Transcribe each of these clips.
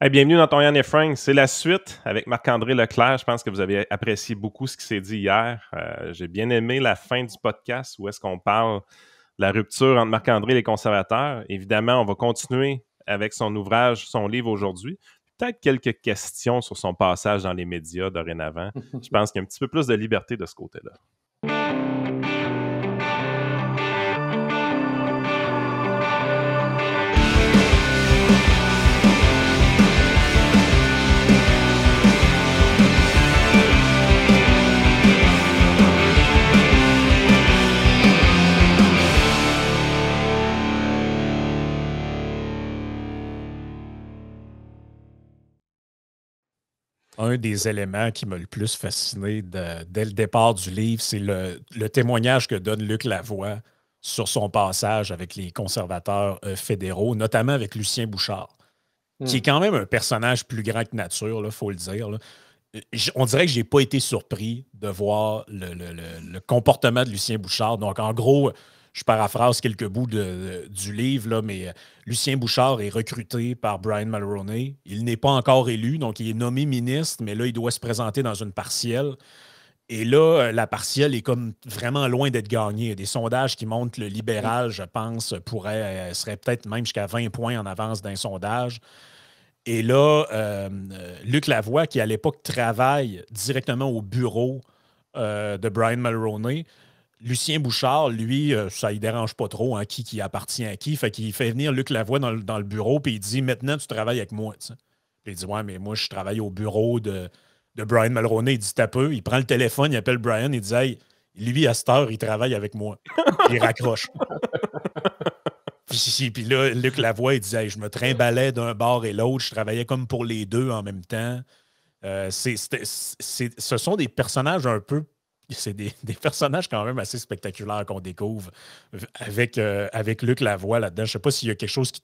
Hey, bienvenue dans ton Yann et Frank. C'est la suite avec Marc-André Leclerc. Je pense que vous avez apprécié beaucoup ce qui s'est dit hier. J'ai bien aimé la fin du podcast où est-ce qu'on parle de la rupture entre Marc-André et les conservateurs. Évidemment, on va continuer avec son ouvrage, son livre aujourd'hui. Peut-être quelques questions sur son passage dans les médias dorénavant. Je pense qu'il y a un petit peu plus de liberté de ce côté-là. Un des éléments qui m'a le plus fasciné dès le départ du livre, c'est le témoignage que donne Luc Lavoie sur son passage avec les conservateurs fédéraux, notamment avec Lucien Bouchard, qui est quand même un personnage plus grand que nature, il faut le dire. Là. On dirait que je n'ai pas été surpris de voir le comportement de Lucien Bouchard. Donc, en gros, je paraphrase quelques bouts du livre, là, mais Lucien Bouchard est recruté par Brian Mulroney. Il n'est pas encore élu, donc il est nommé ministre, mais là, il doit se présenter dans une partielle. Et là, la partielle est comme vraiment loin d'être gagnée. Il y a des sondages qui montrent que le libéral, je pense, serait peut-être même jusqu'à 20 points en avance d'un sondage. Et là, Luc Lavoie, qui à l'époque travaille directement au bureau de Brian Mulroney, Lucien Bouchard, lui, ça ne dérange pas trop qui appartient à qui. Fait qu'il fait venir Luc Lavoie dans le bureau, puis il dit maintenant, tu travailles avec moi. T'sais. Puis il dit ouais, mais moi, je travaille au bureau de Brian Mulroney. Il dit t'as peu. Il prend le téléphone, il appelle Brian, il dit hey, lui, à cette heure, il travaille avec moi. Il raccroche. Puis là, Luc Lavoie, il disait je me trimballais d'un bord et l'autre, je travaillais comme pour les deux en même temps. Ce sont des personnages un peu. C'est des personnages quand même assez spectaculaires qu'on découvre avec Luc Lavoie là-dedans. Je ne sais pas s'il y a quelque chose qui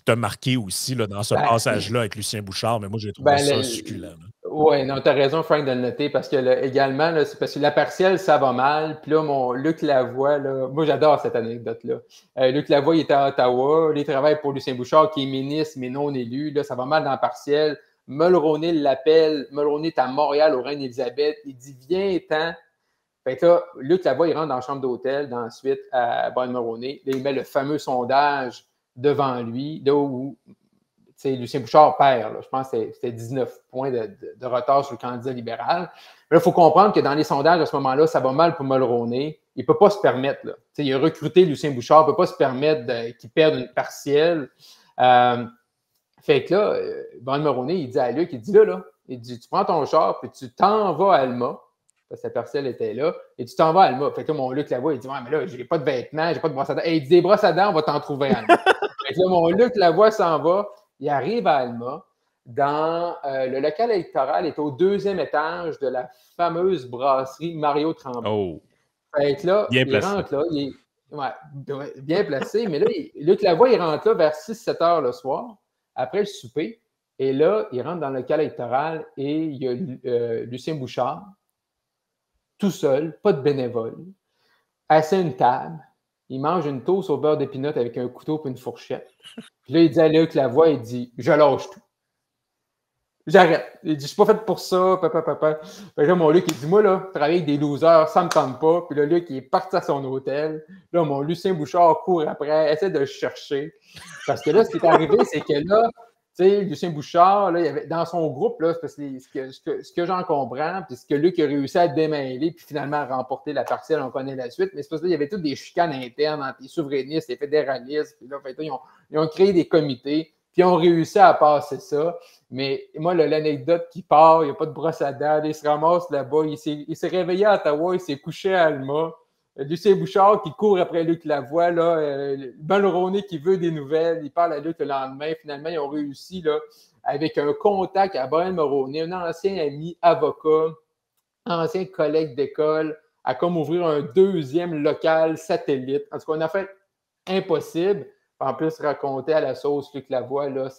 t'a marqué aussi là, dans ce passage-là avec Lucien Bouchard, mais moi, j'ai trouvé ça succulent. Oui, non, tu as raison, Frank, de le noter, parce que également, là, c'est parce que la partielle, ça va mal. Puis là, mon Luc Lavoie, là, moi, j'adore cette anecdote-là. Luc Lavoie, il était à Ottawa. Il travaille pour Lucien Bouchard, qui est ministre, mais non élu. Là, ça va mal dans la partielle. Mulroney l'appelle. Mulroney est à Montréal, au Reine-Élisabeth. Il dit viens-t'en. Fait que là, Luc Lavoie, il rentre dans la chambre d'hôtel, dans la suite à Brian Mulroney. Là, il met le fameux sondage devant lui, là où Lucien Bouchard perd. Là. Je pense que c'était 19 points de retard sur le candidat libéral. Mais là, il faut comprendre que dans les sondages, à ce moment-là, ça va mal pour Mulroney. Il ne peut pas se permettre. Là. Il a recruté Lucien Bouchard. Il ne peut pas se permettre qu'il perde une partielle. Fait que là, Brian Mulroney, il dit à Luc, il dit là, il dit, tu prends ton char, puis tu t'en vas à Alma. Sa partielle était là, et tu t'en vas à Alma. Fait que là, mon Luc Lavoie, il dit ouais, mais là, j'ai pas de vêtements, j'ai pas de brosse à dents. Et il dit des brosses à dents, on va t'en trouver à Alma. Fait que là, mon Luc Lavoie s'en va, il arrive à Alma. Le local électoral est au 2e étage de la fameuse brasserie Mario Tremblay. Oh! Fait que là, il rentre là, bien placé, mais là, Luc Lavoie, il rentre là vers 6-7 heures le soir, après le souper. Et là, il rentre dans le local électoral et il y a Lucien Bouchard, tout seul, pas de bénévole, assis à une table, il mange une toast au beurre d'épinot avec un couteau et une fourchette. Puis là, il dit à Luc Lavoie, il dit « Je lâche tout. J'arrête. » Il dit « Je suis pas fait pour ça, papa. » Fait que là, mon Luc, il dit « Moi, là, travailler avec des losers, ça me tente pas. » Puis là, Luc, il est parti à son hôtel. Là, mon Lucien Bouchard court après, essaie de le chercher. Parce que là, ce qui est arrivé, c'est que là, tu sais, Lucien Bouchard, là, il avait, dans son groupe, là, parce que ce que j'en comprends, puis ce que Luc a réussi à démêler, puis finalement à remporter la partielle, on connaît la suite, mais c'est parce qu'il y avait toutes des chicanes internes entre les souverainistes, les fédéralistes, puis là, fait, ils ont créé des comités, puis ils ont réussi à passer ça. Mais moi, l'anecdote qui part, il n'y a pas de brosse à dents, il se ramasse là-bas, il s'est réveillé à Ottawa, il s'est couché à Alma. Lucien Bouchard qui court après Luc Lavoie, Mulroney qui veut des nouvelles, il parle à Luc le lendemain. Finalement, ils ont réussi là, avec un contact à Brian Mulroney, un ancien ami avocat, ancien collègue d'école, à comme ouvrir un 2e local satellite. En tout cas, on a fait impossible. En plus, raconter à la sauce Luc Lavoie, là,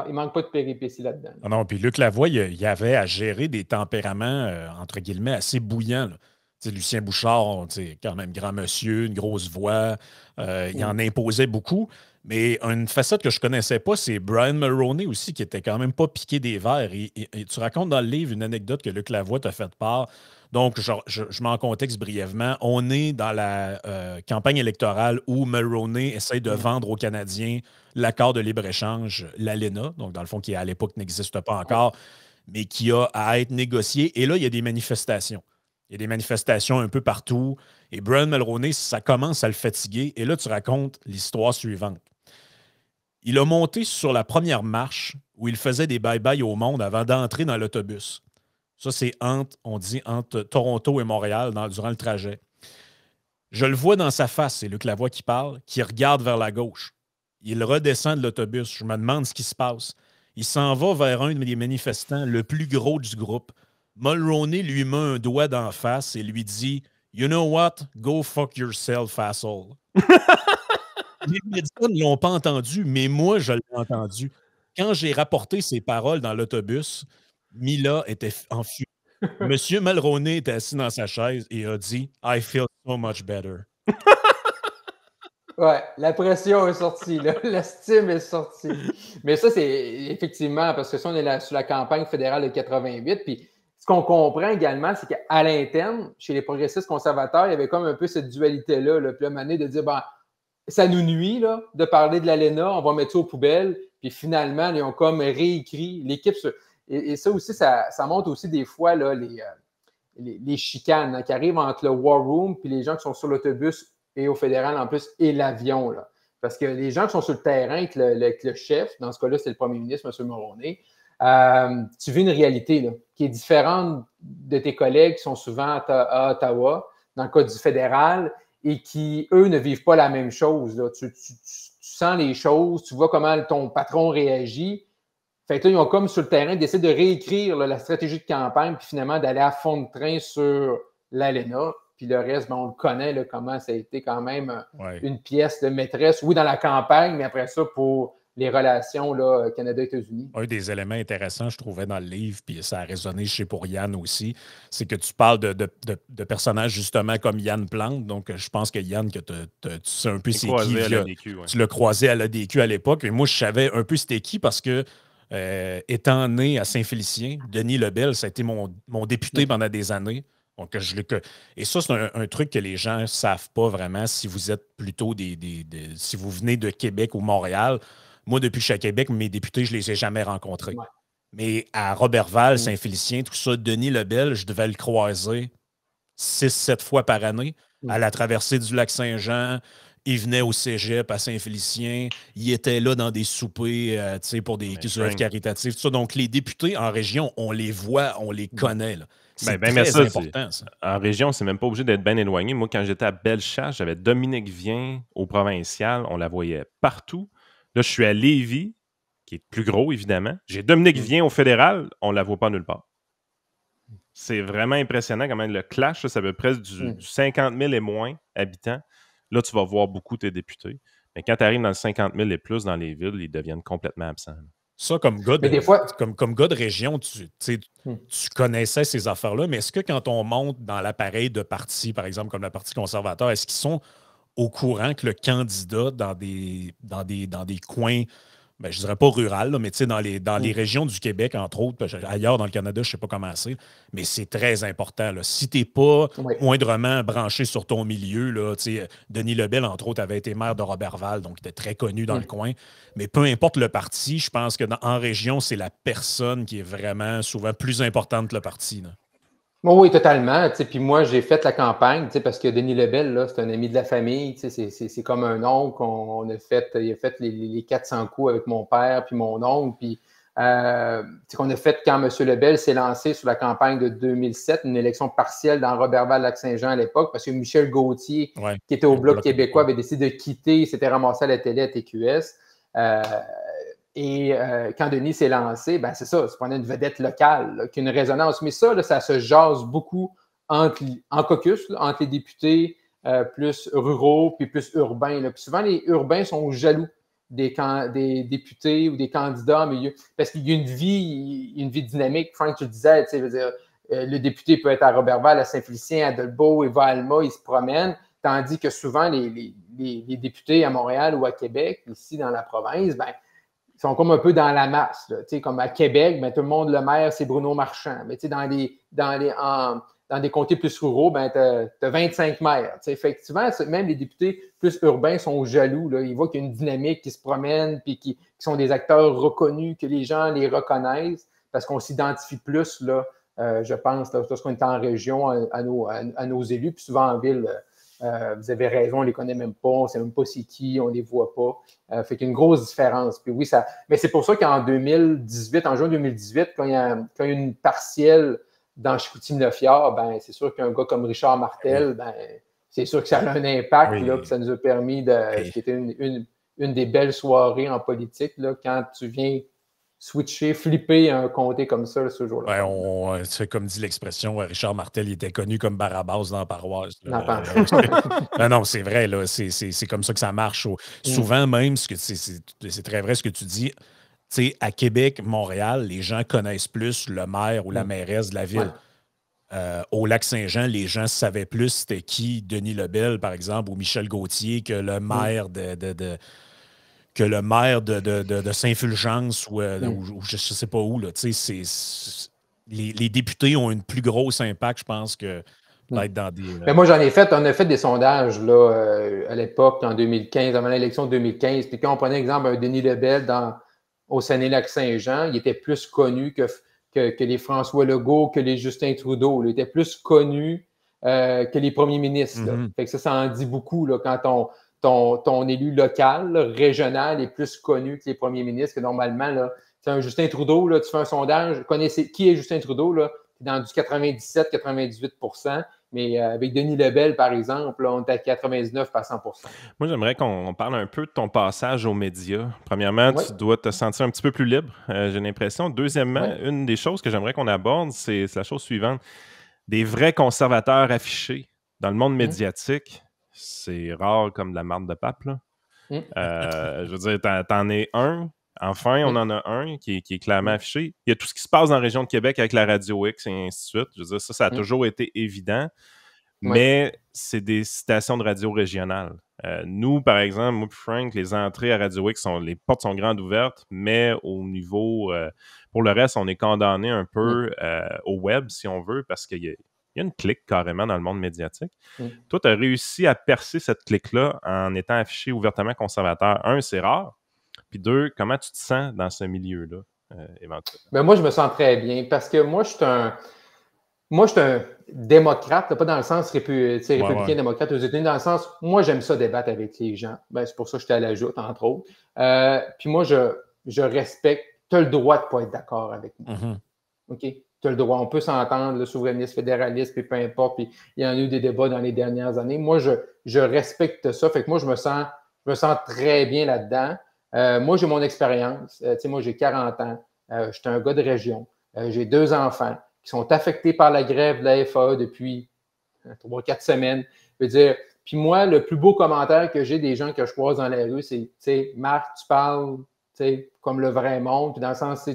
il manque pas de péripéties là-dedans. Non, puis Luc Lavoie, il avait à gérer des tempéraments, entre guillemets, assez bouillants. Là. Lucien Bouchard, quand même grand monsieur, une grosse voix, il en imposait beaucoup. Mais une facette que je ne connaissais pas, c'est Brian Mulroney aussi, qui était quand même pas piqué des verres. Et tu racontes dans le livre une anecdote que Luc Lavoie t'a fait part. Donc, je mets en contexte brièvement. On est dans la campagne électorale où Mulroney essaye de vendre aux Canadiens l'accord de libre-échange, l'ALENA, donc dans le fond, qui à l'époque n'existe pas encore, mais qui a à être négocié. Et là, il y a des manifestations. Il y a des manifestations un peu partout. Et Brian Mulroney, ça commence à le fatiguer. Et là, tu racontes l'histoire suivante. Il a monté sur la première marche où il faisait des bye-bye au monde avant d'entrer dans l'autobus. Ça, c'est entre Toronto et Montréal durant le trajet. Je le vois dans sa face, c'est Luc Lavoie qui parle, qui regarde vers la gauche. Il redescend de l'autobus. Je me demande ce qui se passe. Il s'en va vers un des manifestants, le plus gros du groupe. Mulroney lui met un doigt d'en face et lui dit « You know what? Go fuck yourself, asshole. » Les médias ne l'ont pas entendu, mais moi, je l'ai entendu. Quand j'ai rapporté ces paroles dans l'autobus, Mila était en furie. Monsieur Mulroney était assis dans sa chaise et a dit « I feel so much better. » Ouais, la pression est sortie, là. L'estime est sortie. Mais ça, c'est effectivement, parce que ça, on est sur la campagne fédérale de 88, puis ce qu'on comprend également, c'est qu'à l'interne, chez les progressistes conservateurs, il y avait comme un peu cette dualité-là, là. Puis là, mané de dire, ben, ça nous nuit là, de parler de l'ALENA, on va mettre ça aux poubelles. Puis finalement, ils ont comme réécrit l'équipe. Et ça aussi, ça montre aussi des fois là, les chicanes hein, qui arrivent entre le War Room puis les gens qui sont sur l'autobus et au fédéral en plus et l'avion. Là. Parce que les gens qui sont sur le terrain avec le chef, dans ce cas-là, c'est le premier ministre, M. Mulroney, tu vis une réalité là, qui est différente de tes collègues qui sont souvent à Ottawa, dans le cas du fédéral, et qui, eux, ne vivent pas la même chose. Là. Tu sens les choses, tu vois comment ton patron réagit. Fait que là, ils ont comme sur le terrain décidé de réécrire là, la stratégie de campagne, puis finalement d'aller à fond de train sur l'ALENA. Puis le reste, ben, on le connaît, là, comment ça a été quand même une pièce de maîtresse, oui, dans la campagne, mais après ça, pour les relations là, Canada-États-Unis. Un des éléments intéressants, je trouvais, dans le livre, puis ça a résonné chez pour Yann aussi, c'est que tu parles de personnages justement comme Yann Plante. Donc, je pense que Yann, que tu sais un peu c'est qui. Tu l'as croisé à l'ADQ à l'époque. Et moi, je savais un peu c'était qui parce que, étant né à Saint-Félicien, Denis Lebel, ça a été mon député pendant des années. Donc, et ça, c'est un truc que les gens ne savent pas vraiment si vous êtes plutôt si vous venez de Québec ou Montréal. Moi, depuis que je suis à Québec, mes députés, je ne les ai jamais rencontrés. Ouais. Mais à Robertval, Saint-Félicien, tout ça, Denis Lebel, je devais le croiser 6-7 fois par année à la traversée du lac Saint-Jean. Il venait au cégep à Saint-Félicien. Il était là dans des soupers pour des œuvres caritatives. Tout ça. Donc, les députés en région, on les voit, on les connaît. Là. C'est très important, ça. En région, c'est même pas obligé d'être bien éloigné. Moi, quand j'étais à Bellechasse, j'avais Dominique Vien au provincial. On la voyait partout. Là, je suis à Lévis, qui est plus gros, évidemment. J'ai Dominique Vien au fédéral. On la voit pas nulle part. C'est vraiment impressionnant quand même. Le clash, là, c'est à peu près du 50 000 et moins habitants. Là, tu vas voir beaucoup tes députés. Mais quand tu arrives dans le 50 000 et plus dans les villes, ils deviennent complètement absents. Ça, comme gars de région, tu connaissais ces affaires-là, mais est-ce que quand on monte dans l'appareil de parti, par exemple, comme le Parti conservateur, est-ce qu'ils sont au courant que le candidat dans des coins, ben, je dirais pas rural, là, mais dans les régions du Québec, entre autres, ailleurs dans le Canada, je ne sais pas comment c'est, mais c'est très important. Là. Si tu n'es pas moindrement branché sur ton milieu, là, Denis Lebel, entre autres, avait été maire de Robertval, donc il était très connu dans le coin. Mais peu importe le parti, je pense qu'en région, c'est la personne qui est vraiment souvent plus importante que le parti. Là. Oui, totalement. Puis moi, j'ai fait la campagne parce que Denis Lebel, là, c'est un ami de la famille. C'est comme un oncle. Il a fait les 400 coups avec mon père puis mon oncle. Puis qu'on a fait quand M. Lebel s'est lancé sur la campagne de 2007, une élection partielle dans Robertval-Lac-Saint-Jean à l'époque, parce que Michel Gauthier, qui était au Bloc québécois, avait décidé de quitter. Il s'était ramassé à la télé à TQS. Et quand Denis s'est lancé, ben c'est ça, c'est une vedette locale là, qui a une résonance. Mais ça, là, ça se jase beaucoup en caucus, là, entre les députés plus ruraux puis plus urbains. Là. Puis souvent, les urbains sont jaloux des députés ou des candidats en milieu. Parce qu'il y a une vie dynamique. Frank, tu le disais, je veux dire, le député peut être à Robertval, à Saint-Félicien, à Dolbeau, il va à Alma, il se promène. Tandis que souvent, les les députés à Montréal ou à Québec, ici dans la province, ben, ils sont comme un peu dans la masse. Là. Comme à Québec, ben, tout le monde, le maire, c'est Bruno Marchand. Mais dans des comtés plus ruraux, ben, tu as 25 maires. Effectivement, même les députés plus urbains sont jaloux. Là. Ils voient qu'il y a une dynamique qui se promène puis qui sont des acteurs reconnus, que les gens les reconnaissent parce qu'on s'identifie plus, là, je pense, lorsqu'on est en région, à nos élus, puis souvent en ville. Vous avez raison, on ne les connaît même pas, on ne sait même pas c'est qui, on ne les voit pas. Fait qu'il y a une grosse différence. Puis oui, mais c'est pour ça qu'en 2018, en juin 2018, quand il y a une partielle dans Chicoutimi-Le-Fjord, ben, c'est sûr qu'un gars comme Richard Martel, ben, c'est sûr que ça a un impact, là, puis ça nous a permis c'était une des belles soirées en politique, là, quand tu viens switcher, flipper un comté comme ça ce jour-là. Ouais, c'est comme dit l'expression, Richard Martel, il était connu comme Barabas dans la paroisse. Non, c'est vrai, là, c'est comme ça que ça marche. Souvent même, c'est très vrai ce que tu dis. À Québec, Montréal, les gens connaissent plus le maire ou la mairesse de la ville. Au Lac-Saint-Jean, les gens savaient plus c'était qui Denis Lebel, par exemple, ou Michel Gauthier que le maire de Saint-Fulgence ou je ne sais pas où. Là. Les députés ont une plus grosse impact, je pense, que d'être dans des... Mais moi, on a fait des sondages là, à l'époque, en 2015, avant l'élection de 2015. Puis quand on prenait, exemple, un Denis Lebel au Saguenay-Lac-Saint-Jean, il était plus connu que les François Legault, que les Justin Trudeau. Il était plus connu que les premiers ministres. Fait que ça en dit beaucoup là, quand ton élu local, là, régional, est plus connu que les premiers ministres, que normalement, là, un Justin Trudeau, là, tu fais un sondage, connaissez qui est Justin Trudeau, là, dans du 97-98 %, mais avec Denis Lebel, par exemple, là, on est à 99 à 100 %. Moi, j'aimerais qu'on parle un peu de ton passage aux médias. Premièrement, tu dois te sentir un petit peu plus libre, j'ai l'impression. Deuxièmement, une des choses que j'aimerais qu'on aborde, c'est la chose suivante. Des vrais conservateurs affichés dans le monde médiatique, c'est rare comme de la marde de pape, là. Je veux dire, t'en es un. Enfin, on en a un qui est clairement affiché. Il y a tout ce qui se passe dans la région de Québec avec la Radio X et ainsi de suite. Je veux dire, ça a toujours été évident, mais c'est des stations de radio régionales. Nous, par exemple, moi et Frank, les entrées à Radio X, les portes sont grandes ouvertes, mais au niveau... pour le reste, on est condamné un peu au web, si on veut, parce qu'il y a une clique carrément dans le monde médiatique. Toi, tu as réussi à percer cette clique-là en étant affiché ouvertement conservateur. Un, c'est rare. Puis deux, comment tu te sens dans ce milieu-là, éventuellement? Ben moi, je me sens très bien parce que moi, je suis un démocrate, pas dans le sens républicain démocrate aux États-Unis, dans le sens, moi, j'aime ça débattre avec les gens. Ben, c'est pour ça que j'étais à la joute, entre autres. Puis moi, je respecte, tu as le droit de ne pas être d'accord avec moi. OK? Tu as le droit. On peut s'entendre, le souverainiste, fédéraliste, puis peu importe. Puis il y en a eu des débats dans les dernières années. Moi, je respecte ça. Fait que moi, je me sens très bien là-dedans. Moi, j'ai mon expérience. Moi, j'ai 40 ans. J'étais un gars de région. J'ai 2 enfants qui sont affectés par la grève de la FAE depuis 3-4 semaines. Je veux dire, puis moi, le plus beau commentaire que j'ai des gens que je croise dans la rue, c'est « Marc, tu parles comme le vrai monde. » Puis dans le sens,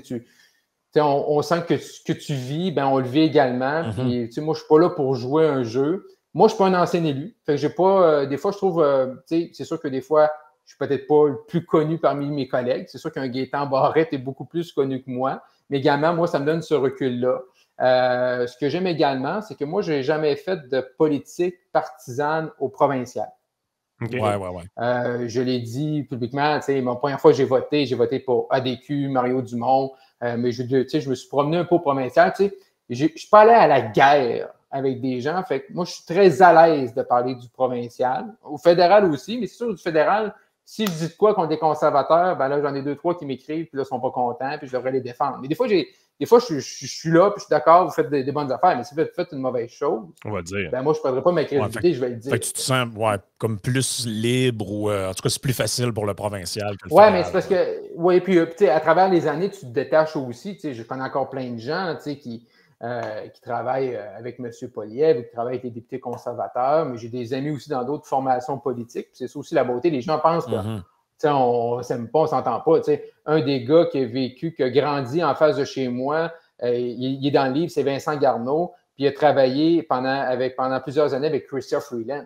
on sent que ce que tu vis, ben, on le vit également. Puis, moi, je ne suis pas là pour jouer un jeu. Moi, je ne suis pas un ancien élu. Fait que j'ai pas. Des fois, je trouve. C'est sûr que des fois, je ne suis peut-être pas le plus connu parmi mes collègues. C'est sûr qu'un Gaétan Barrette est beaucoup plus connu que moi. Mais également, moi, ça me donne ce recul-là. Ce que j'aime également, c'est que moi, je n'ai jamais fait de politique partisane au provincial. Okay. Je l'ai dit publiquement, la première fois que j'ai voté pour ADQ, Mario Dumont, mais je me suis promené un peu au provincial. Je ne suis pas allé à la guerre avec des gens. Fait que moi, je suis très à l'aise de parler du provincial. Au fédéral aussi, mais c'est sûr, du fédéral, si je dis de quoi contre des conservateurs, ben là, j'en ai 2-3 qui m'écrivent, puis là, ils ne sont pas contents, puis je devrais les défendre. Mais des fois, je suis là, puis je suis d'accord, vous faites des bonnes affaires, mais si vous faites une mauvaise chose, on va dire. Ben moi, je ne perdrai pas ma crédibilité, je vais le dire. Fait que tu te sens comme plus libre, ou en tout cas, c'est plus facile pour le provincial que le fédéral. Mais c'est parce que, puis à travers les années, tu te détaches aussi. Je connais encore plein de gens qui travaillent avec M. Poilievre, qui travaillent avec les députés conservateurs, mais j'ai des amis aussi dans d'autres formations politiques. C'est ça aussi la beauté. Les gens pensent on ne s'aime pas, on ne s'entend pas. Un des gars qui a grandi en face de chez moi, il est dans le livre, c'est Vincent Garneau, puis il a travaillé pendant plusieurs années avec Chrystia Freeland.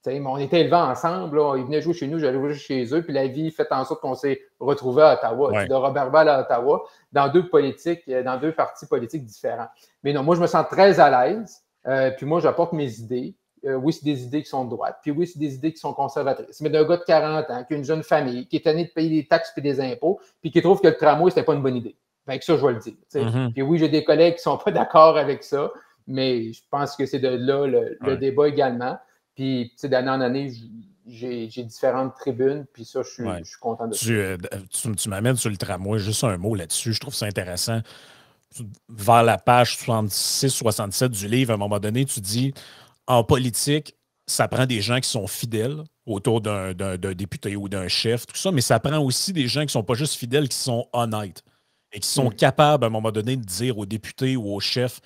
On était élevés ensemble, là, ils venaient jouer chez nous, j'allais jouer chez eux, puis la vie fait en sorte qu'on s'est retrouvés à Ottawa, de Roberval à Ottawa, dans deux partis politiques différents. Mais non, moi, je me sens très à l'aise, puis moi, j'apporte mes idées. Oui, c'est des idées qui sont de droite, puis oui, c'est des idées qui sont conservatrices. Mais d'un gars de 40 ans, qui a une jeune famille, qui est tanné de payer des taxes et des impôts, puis qui trouve que le tramway, c'était pas une bonne idée. Fait que ça, je vais le dire. Puis oui, j'ai des collègues qui sont pas d'accord avec ça, mais je pense que c'est de là le débat également. Puis, d'année en année, j'ai différentes tribunes, puis ça, je suis content de ça. Tu m'amènes sur le tramway, juste un mot là-dessus, je trouve ça intéressant. Vers la page 66-67 du livre, à un moment donné, tu dis, en politique, ça prend des gens qui sont fidèles autour d'un député ou d'un chef, tout ça, mais ça prend aussi des gens qui ne sont pas juste fidèles, qui sont honnêtes et qui sont capables, à un moment donné, de dire au député ou au chef,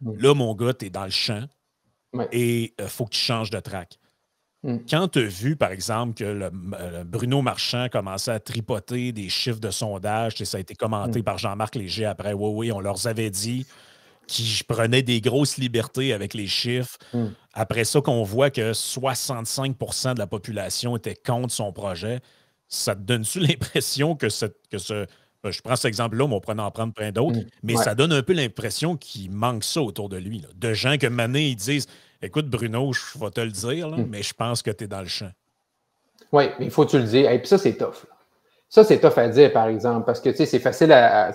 là, mon gars, t'es dans le champ, et il faut que tu changes de track. Quand tu as vu, par exemple, que le Bruno Marchand commençait à tripoter des chiffres de sondage, ça a été commenté par Jean-Marc Léger après, oui, on leur avait dit qu'ils prenaient des grosses libertés avec les chiffres. Après ça, qu'on voit que 65% de la population était contre son projet, ça te donne-tu l'impression que je prends cet exemple-là, mais on pourrait en prendre plein d'autres, mais ça donne un peu l'impression qu'il manque ça autour de lui, là, de gens que mané, ils disent « Écoute, Bruno, je vais te le dire, là, mais je pense que tu es dans le champ. » Oui, mais il faut que tu le dises. Et puis ça, c'est tough. Là. Ça, c'est tough à dire, par exemple, parce que, c'est facile à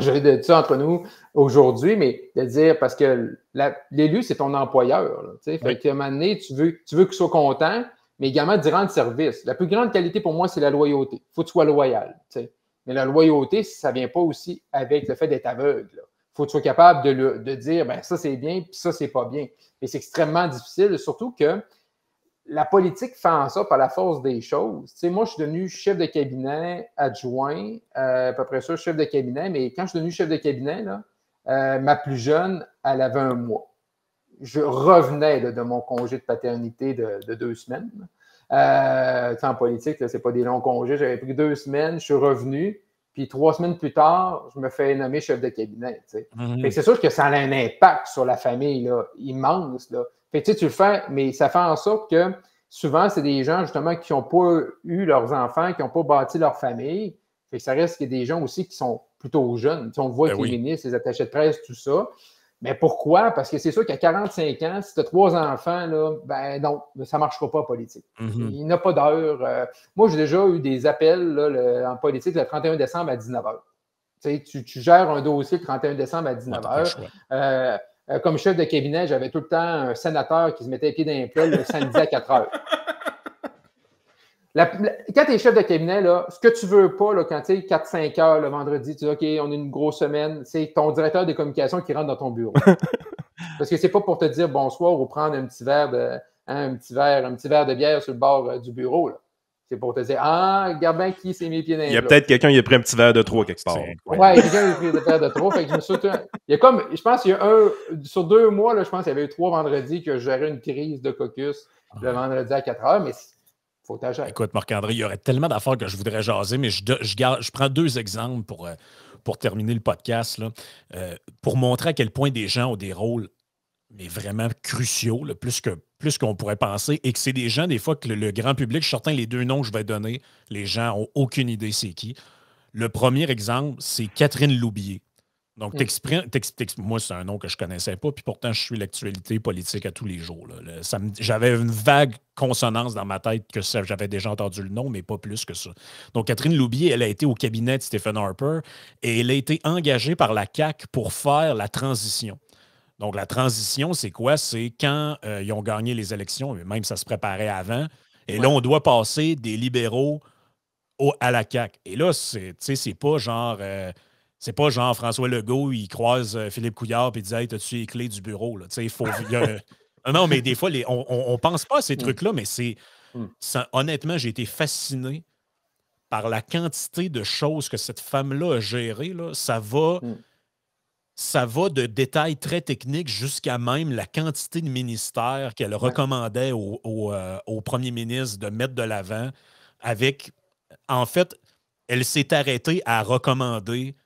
gérer de ça entre nous aujourd'hui, mais de dire, parce que l'élu, c'est ton employeur. Là, fait qu'à un moment donné, tu veux qu'il soit content, mais également d'y rendre service. La plus grande qualité pour moi, c'est la loyauté. Il faut que tu sois loyal. T'sais. Mais la loyauté, ça ne vient pas aussi avec le fait d'être aveugle. Il faut que tu sois capable de dire, ben ça, c'est bien, puis ça, c'est pas bien. Et c'est extrêmement difficile, surtout que la politique fait en sorte par la force des choses. Moi, je suis devenu chef de cabinet adjoint, à peu près ça, chef de cabinet, mais quand je suis devenu chef de cabinet, là, ma plus jeune, elle avait 1 mois. Je revenais de mon congé de paternité de 2 semaines. En politique, ce n'est pas des longs congés. J'avais pris 2 semaines, je suis revenu, puis 3 semaines plus tard, je me fais nommer chef de cabinet. Fait que c'est sûr que ça a un impact sur la famille là, immense. Là. Fait que tu le fais, mais ça fait en sorte que souvent, c'est des gens justement qui n'ont pas eu leurs enfants, qui n'ont pas bâti leur famille. Fait que ça reste qu'il y a des gens aussi qui sont plutôt jeunes. On voit avec les ministres, les attachés de presse, tout ça. Mais pourquoi? Parce que c'est sûr qu'à 45 ans, si tu as 3 enfants, là, ben non, ça ne marchera pas en politique. Il n'y a pas d'heure. Moi, j'ai déjà eu des appels là, en politique le 31 décembre à 19h. Tu gères un dossier le 31 décembre à 19h. Comme chef de cabinet, j'avais tout le temps un sénateur qui se mettait les pieds dans les plats le samedi à 4h. Quand tu es chef de cabinet, là, ce que tu ne veux pas, là, quand tu es 4-5 heures le vendredi, tu dis OK, on a une grosse semaine, c'est ton directeur des communications qui rentre dans ton bureau. Parce que c'est pas pour te dire bonsoir ou prendre un petit verre de bière sur le bord du bureau. Là. C'est pour te dire regarde bien qui s'est mis les pieds dans les plats. Il y a peut-être quelqu'un qui a pris un petit verre de trop quelque part. Oui, quelqu'un qui a pris un verre de trop. Fait que je pense qu'il y a sur 2 mois, là, je pense qu'il y avait eu 3 vendredis que je gérais une crise de caucus le vendredi à 4h, mais faut t'agir. Écoute, Marc-André, il y aurait tellement d'affaires que je voudrais jaser, mais je prends 2 exemples pour terminer le podcast, là, pour montrer à quel point des gens ont des rôles mais vraiment cruciaux, là, plus qu'on pourrait penser, et que c'est des gens, des fois, que le grand public, je suis certain, les 2 noms que je vais donner, les gens n'ont aucune idée c'est qui. Le premier exemple, c'est Catherine Loubier. Donc, moi, c'est un nom que je ne connaissais pas, puis pourtant, je suis l'actualité politique à tous les jours. J'avais une vague consonance dans ma tête que j'avais déjà entendu le nom, mais pas plus que ça. Donc, Catherine Loubier, elle a été au cabinet de Stephen Harper et elle a été engagée par la CAQ pour faire la transition. Donc, la transition, c'est quoi? C'est quand ils ont gagné les élections, même ça se préparait avant, et là, on doit passer des libéraux à la CAQ. Et là, c'est pas genre... c'est pas genre François Legault, il croise Philippe Couillard et il dit « Hey, t'as-tu les clés du bureau? » Non, mais des fois, on pense pas à ces trucs-là, mais honnêtement, j'ai été fasciné par la quantité de choses que cette femme-là a gérées. Là. Ça va de détails très techniques jusqu'à même la quantité de ministères qu'elle recommandait au premier ministre de mettre de l'avant avec... En fait, elle s'est arrêtée à recommander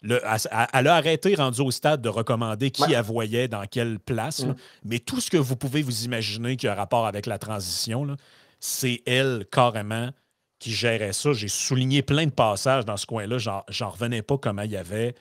Elle a arrêté, rendu au stade, de recommander qui elle voyait dans quelle place. Mais tout ce que vous pouvez vous imaginer qui a rapport avec la transition, là, c'est elle, carrément, qui gérait ça. J'ai souligné plein de passages dans ce coin-là. J'en revenais pas comment il y avait.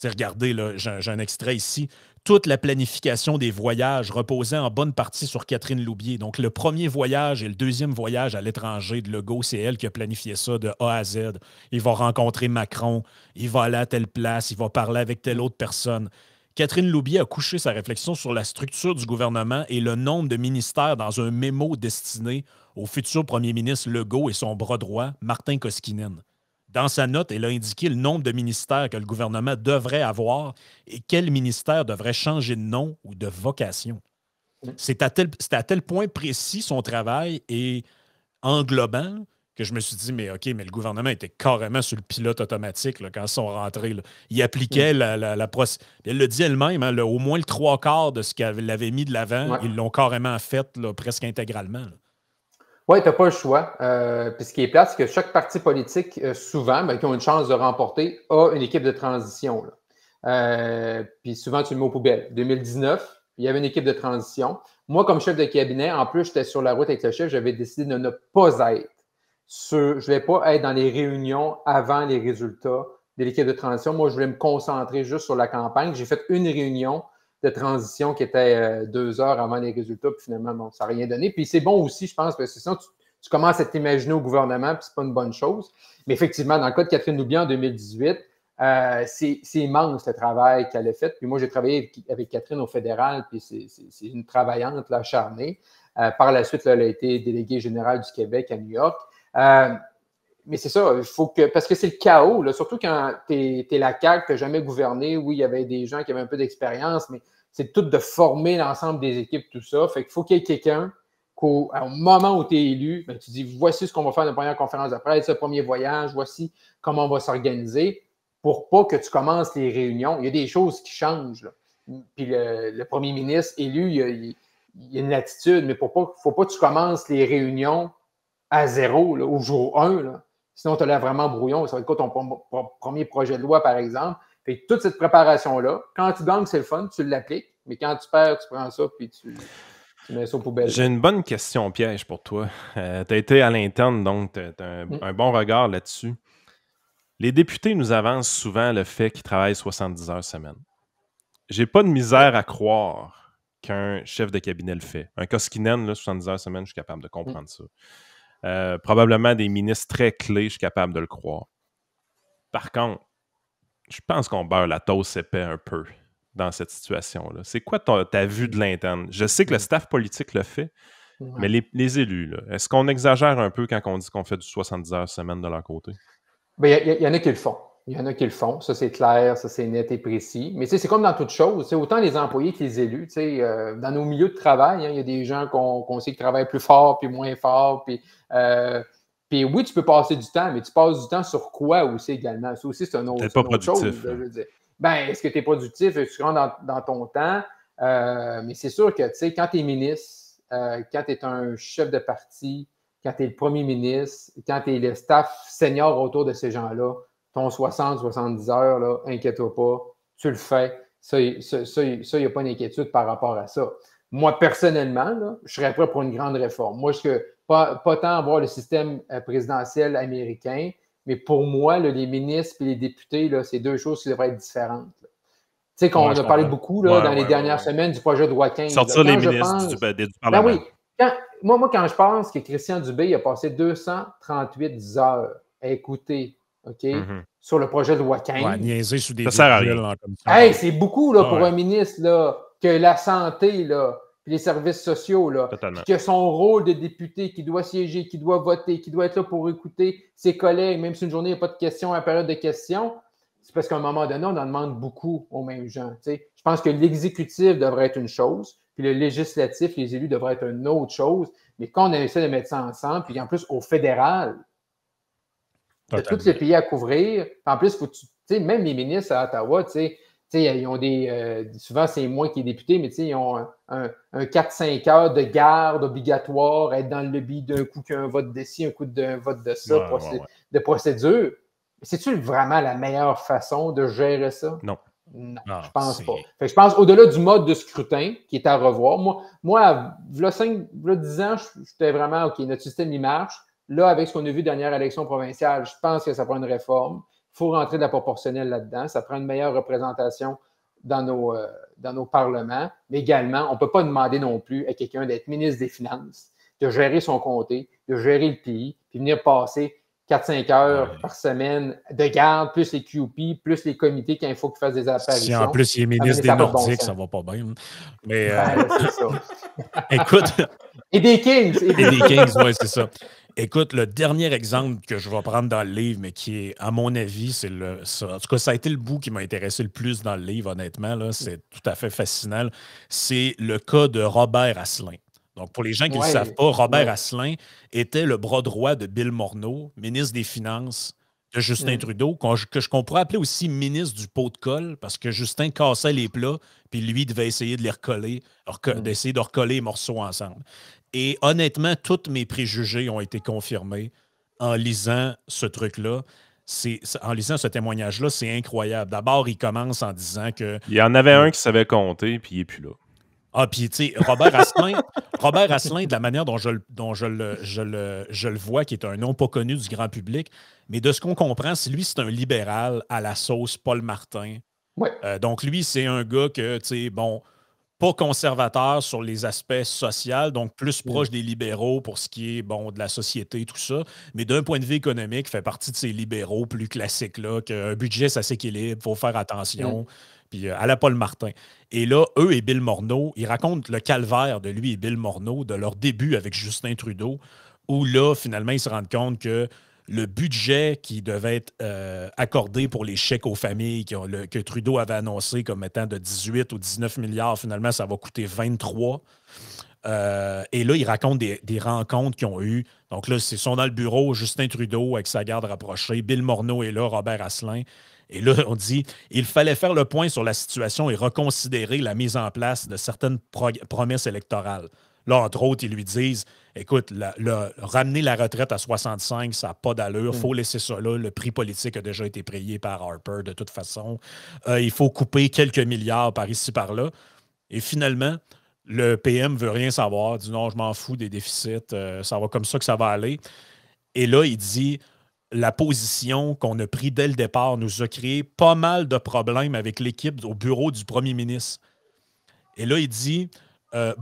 Regardez, là, j'ai un extrait ici. Toute la planification des voyages reposait en bonne partie sur Catherine Loubier. Donc, le premier voyage et le deuxième voyage à l'étranger de Legault, c'est elle qui a planifié ça de A à Z. Il va rencontrer Macron, il va aller à telle place, il va parler avec telle autre personne. Catherine Loubier a couché sa réflexion sur la structure du gouvernement et le nombre de ministères dans un mémo destiné au futur premier ministre Legault et son bras droit, Martin Koskinen. Dans sa note, elle a indiqué le nombre de ministères que le gouvernement devrait avoir et quel ministère devrait changer de nom ou de vocation. C'est à tel point précis son travail et englobant que je me suis dit, mais OK, mais le gouvernement était carrément sur le pilote automatique là, quand ils sont rentrés. Là. Il appliquait la procédure. Elle le dit elle-même, hein, au moins le 3/4 de ce qu'elle avait mis de l'avant, ils l'ont carrément fait là, presque intégralement. Là. Oui, tu n'as pas le choix. Puis ce qui est plate, c'est que chaque parti politique, souvent, qui ont une chance de remporter, a une équipe de transition. Puis souvent, tu le mets aux poubelles. 2019, il y avait une équipe de transition. Moi, comme chef de cabinet, en plus, j'étais sur la route avec le chef, j'avais décidé de ne pas être je ne voulais pas être dans les réunions avant les résultats de l'équipe de transition. Moi, je voulais me concentrer juste sur la campagne. J'ai fait une réunion de transition qui était 2 heures avant les résultats, puis finalement, bon, ça n'a rien donné. Puis c'est bon aussi, je pense, parce que sinon, tu commences à t'imaginer au gouvernement, puis c'est pas une bonne chose. Mais effectivement, dans le cas de Catherine Loubier en 2018, c'est immense le travail qu'elle a fait. Puis moi, j'ai travaillé avec Catherine au fédéral, puis c'est une travaillante là, acharnée. Par la suite, là, elle a été déléguée générale du Québec à New York. Mais c'est ça, il faut que. Parce que c'est le chaos, là, surtout quand tu es la CAQ, tu n'as jamais gouverné. Oui, il y avait des gens qui avaient un peu d'expérience, mais c'est tout de former l'ensemble des équipes, tout ça. Fait qu'il faut qu'il y ait quelqu'un qu'au moment où tu es élu, tu dis voici ce qu'on va faire dans la première conférence de presse, le premier voyage, voici comment on va s'organiser pour pas que tu commences les réunions. Il y a des choses qui changent. Là. Puis le premier ministre élu, il y a une attitude, mais il ne faut pas que tu commences les réunions à 0 là, au jour 1. Là. Sinon, tu as l'air vraiment brouillon. Ça va être quoi ton premier projet de loi, par exemple? Fait que toute cette préparation-là, quand tu gagnes, c'est le fun, tu l'appliques. Mais quand tu perds, tu prends ça puis tu mets ça aux poubelles. J'ai une bonne question piège pour toi. Tu as été à l'interne, donc tu as un bon regard là-dessus. Les députés nous avancent souvent le fait qu'ils travaillent 70 heures semaine. J'ai pas de misère à croire qu'un chef de cabinet le fait. Un Koskinen, là, 70 heures semaine, je suis capable de comprendre ça. Probablement des ministres très clés, je suis capable de le croire. Par contre, je pense qu'on beurre la toast épais un peu dans cette situation-là. C'est quoi ta vue de l'interne? Je sais que le staff politique le fait, mais les élus, là, est-ce qu'on exagère un peu quand on dit qu'on fait du 70 heures semaine de leur côté? Il y en a qui le font. Il y en a qui le font. Ça, c'est clair, ça, c'est net et précis. Mais c'est comme dans toute chose. Autant les employés que les élus. Dans nos milieux de travail, il y a des gens qu'on sait qui travaillent plus fort puis moins fort. Puis oui, tu peux passer du temps, mais tu passes du temps sur quoi aussi également? Ça aussi, c'est une autre chose. Je veux dire. Est-ce que tu es productif? Tu rentres dans ton temps? Mais c'est sûr que quand tu es ministre, quand tu es un chef de parti, quand tu es le premier ministre, quand tu es le staff senior autour de ces gens-là, ton 60-70 heures, là, inquiète-toi pas, tu le fais. Ça, il n'y a pas d'inquiétude par rapport à ça. Moi, personnellement, là, je serais prêt pour une grande réforme. Moi, je ne pas tant avoir le système présidentiel américain, mais pour moi, là, les ministres et les députés, là, c'est deux choses qui devraient être différentes. Tu sais qu'on a parlé beaucoup là, dans les dernières semaines du projet de loi 15. Sortir les ministres du Parlement. Oui. Moi, quand je pense que Christian Dubé a passé 238 heures à écouter sur le projet de loi 15. Ouais, niaiser sous des ça sert à rien. Hey, c'est beaucoup là, pour un ministre là, que la santé, là, puis les services sociaux, là, qui a son rôle de député, qui doit siéger, qui doit voter, qui doit être là pour écouter ses collègues, même si une journée, il n'y a pas de questions à la période de questions. C'est parce qu'à un moment donné, on en demande beaucoup aux mêmes gens. T'sais. Je pense que l'exécutif devrait être une chose, puis le législatif, les élus devraient être une autre chose. Mais quand on essaie de mettre ça ensemble, puis en plus, au fédéral, tu as tous les pays à couvrir. En plus, même les ministres à Ottawa, ils ont souvent, c'est moi qui est député, mais ils ont un 4-5 heures de garde obligatoire, être dans le lobby d'un coup qu'un vote de ci, un coup d'un vote de ça, de procédure. C'est-tu vraiment la meilleure façon de gérer ça? Non. Non, je pense pas. Fait que je pense au-delà du mode de scrutin qui est à revoir. Moi il y a 10 ans, j'étais vraiment OK, notre système il marche. Là, avec ce qu'on a vu dernière élection provinciale, je pense que ça prend une réforme. Il faut rentrer de la proportionnelle là-dedans. Ça prend une meilleure représentation dans nos parlements. Mais également, on ne peut pas demander non plus à quelqu'un d'être ministre des Finances, de gérer son comté, de gérer le pays, puis venir passer 4-5 heures par semaine de garde, plus les QP, plus les comités quand il faut qu'ils fassent des apparitions. Si en plus il est ministre des Nordiques, ça va pas bien. Mais c'est ça. Écoute. Et des Kings. Et des Kings, oui, c'est ça. Écoute, le dernier exemple que je vais prendre dans le livre, mais qui est, à mon avis, en tout cas, ça a été le bout qui m'a intéressé le plus dans le livre, honnêtement. Là, c'est tout à fait fascinant. C'est le cas de Robert Asselin. Donc, pour les gens qui ne le savent pas, Robert Asselin était le bras droit de Bill Morneau, ministre des Finances de Justin Trudeau, qu'on pourrait appeler aussi ministre du pot de colle, parce que Justin cassait les plats, puis lui devait essayer de les recoller, d'essayer de recoller les morceaux ensemble. Et honnêtement, tous mes préjugés ont été confirmés en lisant ce truc-là. En lisant ce témoignage-là, c'est incroyable. D'abord, il commence en disant que... Il y en avait un qui savait compter, puis il n'est plus là. Ah, puis tu sais, Robert Asselin, de la manière dont je le vois, qui est un nom pas connu du grand public, mais de ce qu'on comprend, c'est un libéral à la sauce Paul Martin. Ouais. Donc lui, c'est un gars que, tu sais, bon, pas conservateur sur les aspects sociaux, donc plus proche des libéraux pour ce qui est, bon, de la société, tout ça, mais d'un point de vue économique, fait partie de ces libéraux plus classiques-là, qu'un budget, ça s'équilibre, il faut faire attention. Puis à la Paul Martin. Et là, eux et Bill Morneau, ils racontent le calvaire de lui et Bill Morneau, de leur début avec Justin Trudeau, où là, finalement, ils se rendent compte que le budget qui devait être accordé pour les chèques aux familles que Trudeau avait annoncé comme étant de 18 ou 19 milliards, finalement, ça va coûter 23. Et là, ils racontent des rencontres qu'ils ont eues. Donc là, ils sont dans le bureau, Justin Trudeau avec sa garde rapprochée, Bill Morneau est là, Robert Asselin. Et là, on dit il fallait faire le point sur la situation et reconsidérer la mise en place de certaines promesses électorales. Là, entre autres, ils lui disent écoute, ramener la retraite à 65, ça n'a pas d'allure. Il faut laisser ça là. Le prix politique a déjà été payé par Harper de toute façon. Il faut couper quelques milliards par ici, par là. Et finalement, le PM ne veut rien savoir. Il dit non, je m'en fous des déficits. Ça va comme ça que ça va aller. Et là, il dit la position qu'on a prise dès le départ nous a créé pas mal de problèmes avec l'équipe au bureau du premier ministre. Et là, il dit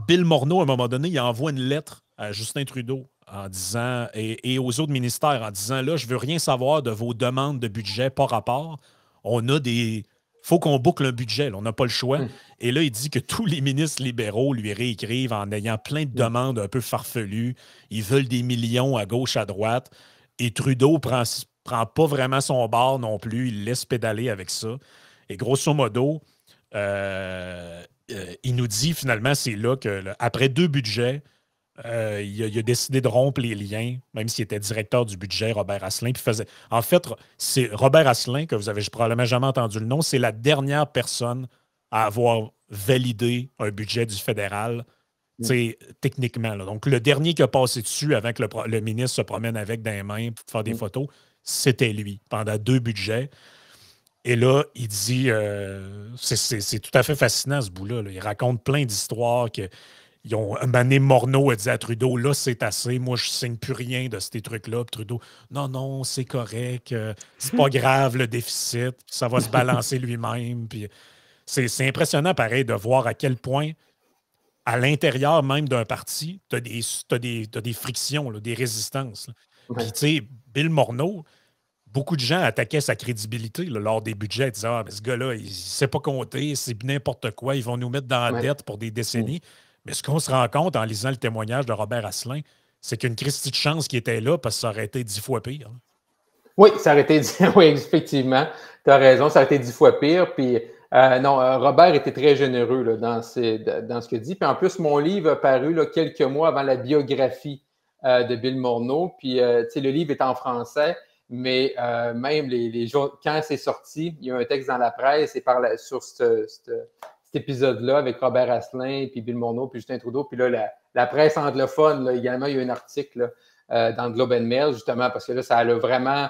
Bill Morneau, à un moment donné, il envoie une lettre à Justin Trudeau en disant, et aux autres ministères en disant là, je veux rien savoir de vos demandes de budget par rapport. On a des. Faut qu'on boucle un budget, là, on n'a pas le choix. Et là, il dit que tous les ministres libéraux lui réécrivent en ayant plein de demandes un peu farfelues. Ils veulent des millions à gauche, à droite. Et Trudeau prend pas vraiment son bord non plus. Il laisse pédaler avec ça. Et grosso modo, il nous dit finalement, c'est là que, après 2 budgets, il a décidé de rompre les liens, même s'il était directeur du budget, Robert Asselin. En fait, c'est Robert Asselin, que vous avez probablement jamais entendu le nom, c'est la dernière personne à avoir validé un budget du fédéral, techniquement. Là. Donc, le dernier qui a passé dessus avant que le ministre se promène avec dans les mains pour faire des photos, c'était lui, pendant 2 budgets. Et là, il dit, c'est tout à fait fascinant ce bout-là. Là. Il raconte plein d'histoires que ils ont mané Morneau a dit à Trudeau, là, c'est assez, moi, je signe plus rien de ces trucs-là. Puis Trudeau, non, c'est correct, c'est pas grave le déficit, ça va se balancer lui-même. Puis c'est impressionnant, pareil, de voir à quel point, à l'intérieur même d'un parti, t'as des frictions, là, des résistances. Puis, tu sais, Bill Morneau, beaucoup de gens attaquaient sa crédibilité là, lors des budgets, disant mais ce gars-là, il ne sait pas compter, c'est n'importe quoi, ils vont nous mettre dans la dette pour des décennies. Mais ce qu'on se rend compte en lisant le témoignage de Robert Asselin, c'est qu'une Christie de chance qui était là parce que ça aurait été 10 fois pire. Oui, ça aurait été oui, effectivement. Tu as raison, ça aurait été 10 fois pire. Puis Robert était très généreux là, dans ce qu'il dit. Puis en plus, mon livre a paru là, quelques mois avant la biographie de Bill Morneau. Puis le livre est en français, mais même les jours, quand c'est sorti, il y a un texte dans la presse et sur cet épisode-là avec Robert Asselin, puis Bill Morneau, puis Justin Trudeau. Puis là, la presse anglophone, là, également, il y a un article là, dans le Globe and Mail, justement, parce que là, ça a vraiment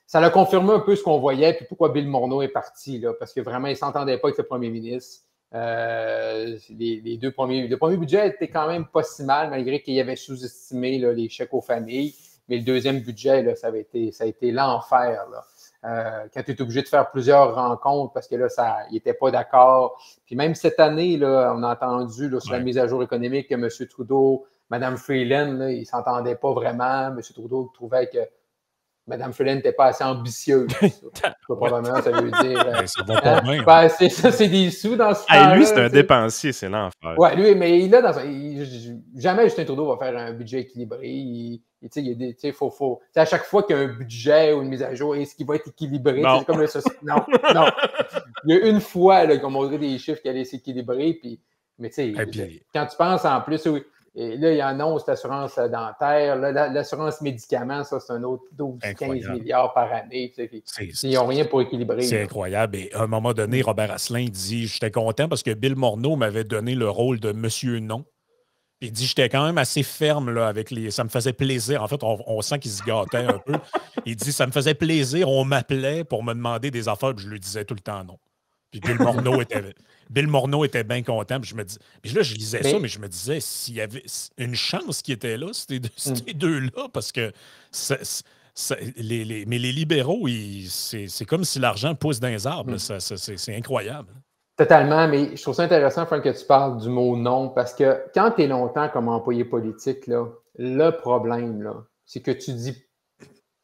ça a confirmé un peu ce qu'on voyait, puis pourquoi Bill Morneau est parti, là, parce que vraiment, il ne s'entendait pas avec le premier ministre. Le premier budget était quand même pas si mal, malgré qu'il avait sous-estimé là, les chèques aux familles. Mais le deuxième budget, là, ça a été l'enfer. Quand tu es obligé de faire plusieurs rencontres parce que là, il n'était pas d'accord. Puis même cette année, là, on a entendu là, sur la mise à jour économique que M. Trudeau, Mme Freeland, là, ils ne s'entendaient pas vraiment. M. Trudeau trouvait que Mme Freeland n'était pas assez ambitieuse. Probablement, ça veut dire. Ça va pas bien. C'est des sous dans ce temps-là. Lui, c'est un dépensier, c'est l'enfer. Oui, lui, mais il a jamais Justin Trudeau va faire un budget équilibré. À chaque fois qu'il y a un budget ou une mise à jour, est-ce qu'il va être équilibré? Non. C'est comme non. Il y a une fois qu'ils ont montré des chiffres qui allaient s'équilibrer. Mais tu sais, quand tu penses en plus, et là, il annonce l'assurance dentaire, l'assurance médicaments, ça, c'est un autre 12-15 milliards par année. Ils n'ont rien pour équilibrer. C'est incroyable. Et à un moment donné, Robert Asselin dit « J'étais content parce que Bill Morneau m'avait donné le rôle de Monsieur Non. » Il dit « J'étais quand même assez ferme là, avec les... Ça me faisait plaisir. » En fait, on sent qu'il se gâtait un peu. Il dit « Ça me faisait plaisir. On m'appelait pour me demander des affaires. » Puis je lui disais tout le temps non. Puis Bill Morneau était bien content. Puis là, je lisais ça, mais je me disais, s'il y avait une chance qui était là, c'était ces deux-là, parce que mais les libéraux, c'est comme si l'argent pousse dans les arbres. C'est incroyable. Totalement, mais je trouve ça intéressant, Frank, que tu parles du mot non, parce que quand tu es longtemps comme employé politique, là, le problème, là, c'est que tu dis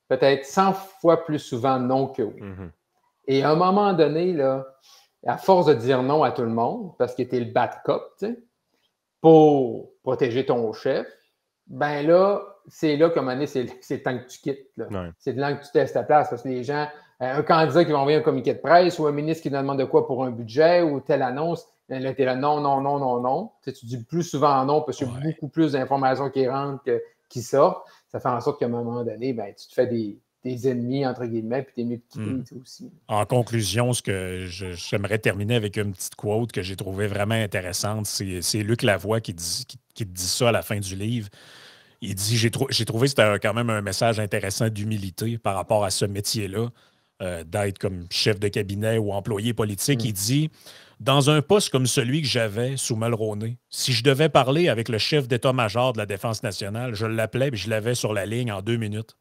peut-être 100 fois plus souvent non que oui. Et à un moment donné, là, à force de dire non à tout le monde, parce que tu es le bad cop, pour protéger ton chef, ben là, c'est là qu'à un moment donné, c'est le temps que tu quittes. C'est le temps que tu testes ta place, parce que les gens, un candidat qui va envoyer un communiqué de presse ou un ministre qui demande de quoi pour un budget ou telle annonce, là, tu es là, non. Tu dis plus souvent non, parce qu'il y a beaucoup plus d'informations qui rentrent qui sortent. Ça fait en sorte qu'à un moment donné, ben, tu te fais des ennemis, entre guillemets, puis t'es mieux de quitter aussi. En conclusion, ce que j'aimerais terminer avec une petite quote que j'ai trouvée vraiment intéressante. C'est Luc Lavoie qui dit ça à la fin du livre. Il dit, j'ai trouvé que c'était quand même un message intéressant d'humilité par rapport à ce métier-là, d'être comme chef de cabinet ou employé politique. Il dit, dans un poste comme celui que j'avais sous Mulroney, si je devais parler avec le chef d'état-major de la Défense nationale, je l'appelais et je l'avais sur la ligne en 2 minutes.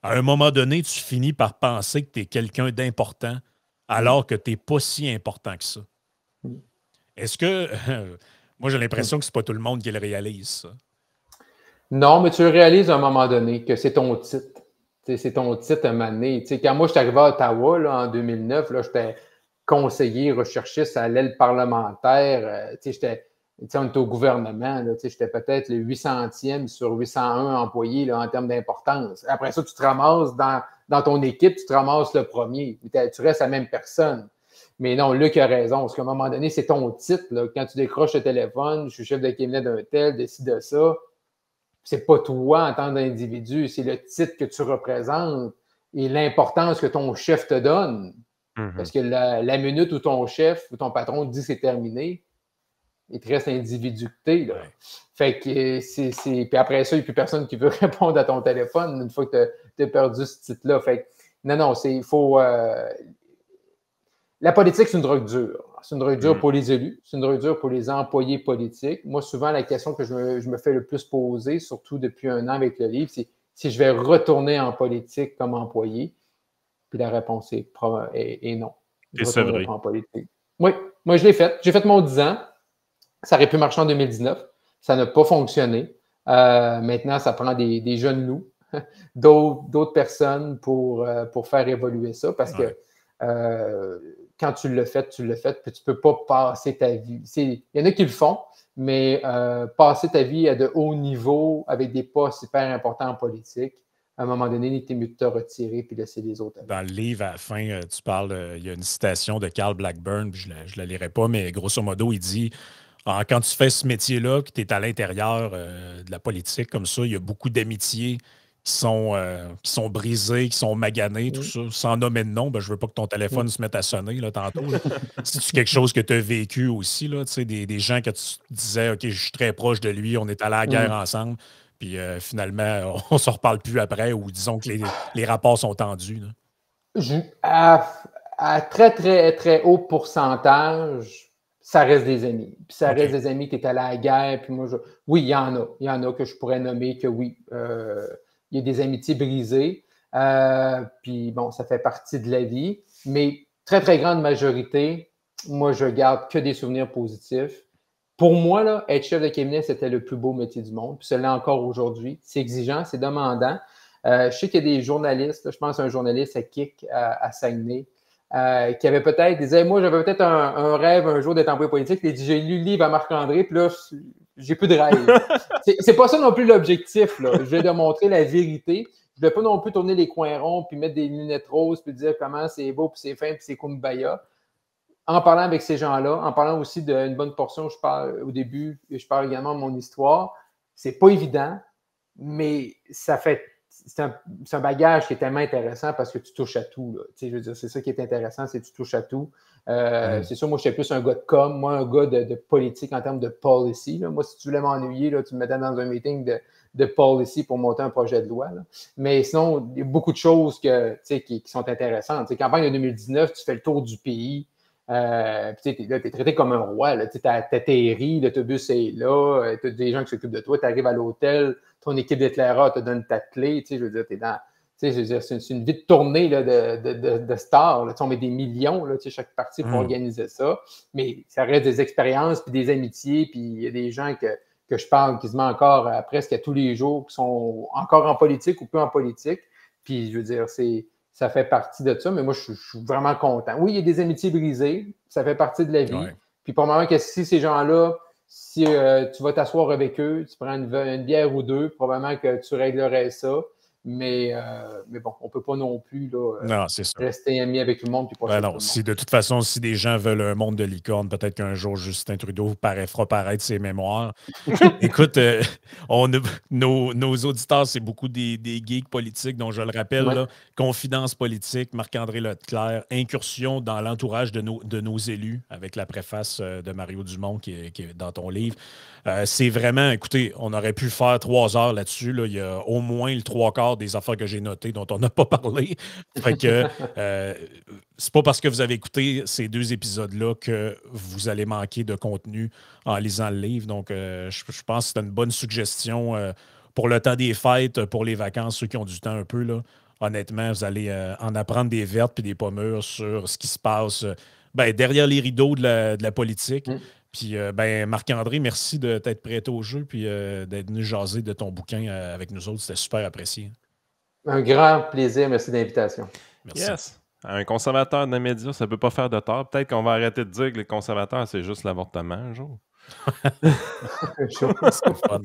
À un moment donné, tu finis par penser que tu es quelqu'un d'important alors que tu n'es pas si important que ça. Est-ce que... moi, j'ai l'impression que c'est pas tout le monde qui le réalise, ça. Non, mais tu le réalises à un moment donné que c'est ton titre. C'est ton titre à un moment donné. Quand moi, je suis arrivé à Ottawa là, en 2009, j'étais conseiller recherchiste à l'aile parlementaire. On était au gouvernement, j'étais peut-être le 800e sur 801 employés là, en termes d'importance. Après ça, tu te ramasses dans ton équipe, tu te ramasses le premier. Tu restes la même personne. Mais non, Luc a raison, parce qu'à un moment donné, c'est ton titre. Là. Quand tu décroches le téléphone, je suis chef de cabinet d'un tel, décide de ça. C'est pas toi en tant qu'individu, c'est le titre que tu représentes et l'importance que ton chef te donne. Parce que la minute où ton chef ou ton patron te dit que c'est terminé, il te reste l'individuité. Là. Fait que puis après ça, il n'y a plus personne qui veut répondre à ton téléphone une fois que tu as perdu ce titre-là. Fait que non, il faut. La politique, c'est une drogue dure. C'est une drogue dure pour les élus, c'est une drogue dure pour les employés politiques. Moi, souvent, la question que je me fais le plus poser, surtout depuis 1 an avec le livre, c'est si je vais retourner en politique comme employé. Puis la réponse est non. Et c'est vrai. En politique. Oui, moi, je l'ai fait. J'ai fait mon 10 ans. Ça aurait pu marcher en 2019. Ça n'a pas fonctionné. Maintenant, ça prend des jeunes loups, d'autres personnes pour faire évoluer ça parce que quand tu l'as fait, puis tu ne peux pas passer ta vie. Il y en a qui le font, mais passer ta vie à de haut niveau avec des postes hyper importants en politique, à un moment donné, il était mieux de te retirer puis laisser les autres. Dans le livre, à la fin, tu parles, il y a une citation de Carl Blackburn, puis je ne la lirai pas, mais grosso modo, il dit quand tu fais ce métier-là, que tu es à l'intérieur de la politique comme ça, il y a beaucoup d'amitiés qui sont brisées, qui sont maganées, tout ça. Sans nommer de nom, je ne veux pas que ton téléphone se mette à sonner là, tantôt. Là. C'est quelque chose que tu as vécu aussi, là, des gens que tu disais, OK, je suis très proche de lui, on est allé à la guerre ensemble. Puis finalement, on ne se reparle plus après ou disons que les rapports sont tendus. Là. À très, très, très haut pourcentage, ça reste des amis. Puis ça reste des amis qui étaient à la guerre. Puis moi, oui, il y en a. Il y en a que je pourrais nommer que oui, il y a des amitiés brisées. Puis bon, ça fait partie de la vie. Mais très, très grande majorité, moi, je garde que des souvenirs positifs. Pour moi, là, être chef de cabinet, c'était le plus beau métier du monde. Puis cela encore aujourd'hui. C'est exigeant, c'est demandant. Je sais qu'il y a des journalistes, là, je pense à un journaliste à KIC à Saguenay, qui avait peut-être, disait, moi, j'avais peut-être un rêve un jour d'être employé politique. Il dit, j'ai lu le livre à Marc-André, puis là, j'ai plus de rêve. C'est pas ça non plus l'objectif, là. Je vais démontrer la vérité. Je ne vais pas non plus tourner les coins ronds, puis mettre des lunettes roses, puis dire comment c'est beau, puis c'est fin, puis c'est kumbaya. En parlant avec ces gens-là, en parlant aussi d'une bonne portion, je parle au début, et je parle également de mon histoire. C'est pas évident, mais ça fait. C'est un bagage qui est tellement intéressant parce que tu touches à tout. Là. Je veux dire, c'est ça qui est intéressant, c'est que tu touches à tout. C'est sûr, moi, je suis plus un gars de com, moi, un gars de politique en termes de policy. Là. Moi, si tu voulais m'ennuyer, là, tu me mettais dans un meeting de policy pour monter un projet de loi. Là. Mais sinon, il y a beaucoup de choses qui sont intéressantes. Campagne de 2019, tu fais le tour du pays. Tu es traité comme un roi. Tu atterris, l'autobus est là, tu as des gens qui s'occupent de toi, tu arrives à l'hôtel, ton équipe d'éclaireurs te donne ta clé. Je veux dire, t'es dans. Je veux dire, c'est une vie de tournée là, de stars. Là. On met des millions, là, chaque partie pour organiser ça. Mais ça reste des expériences, puis des amitiés, puis il y a des gens que je parle quasiment encore presque à tous les jours qui sont encore en politique ou peu en politique. Puis je veux dire, ça fait partie de ça, mais moi, je suis vraiment content. Oui, il y a des amitiés brisées, ça fait partie de la vie. Ouais. Puis probablement que si ces gens-là, si tu vas t'asseoir avec eux, tu prends une bière ou deux, probablement que tu réglerais ça. Mais bon, on ne peut pas non plus là, rester amis avec tout le monde. Puis pas non, si de toute façon, si des gens veulent un monde de licorne, peut-être qu'un jour, Justin Trudeau fera paraître ses mémoires. Écoute, nos auditeurs, c'est beaucoup des geeks politiques, dont je le rappelle, là, Confidence politique, Marc-André Leclerc, incursion dans l'entourage de nos élus, avec la préface de Mario Dumont qui est dans ton livre. C'est vraiment, écoutez, on aurait pu faire 3 heures là-dessus. Là. Il y a au moins le 3/4 des affaires que j'ai notées dont on n'a pas parlé. Fait que c'est pas parce que vous avez écouté ces 2 épisodes-là que vous allez manquer de contenu en lisant le livre. Donc, je pense que c'est une bonne suggestion pour le temps des fêtes, pour les vacances, ceux qui ont du temps un peu. Là. Honnêtement, vous allez en apprendre des vertes et des pas mûres sur ce qui se passe derrière les rideaux de la politique. Puis, Marc-André, merci de t'être prêté au jeu puis d'être venu jaser de ton bouquin avec nous autres. C'était super apprécié. Un grand plaisir. Merci de l'invitation. Merci. Yes. Un conservateur de médias, ça ne peut pas faire de tort. Peut-être qu'on va arrêter de dire que les conservateurs, c'est juste l'avortement un jour. C'est fun.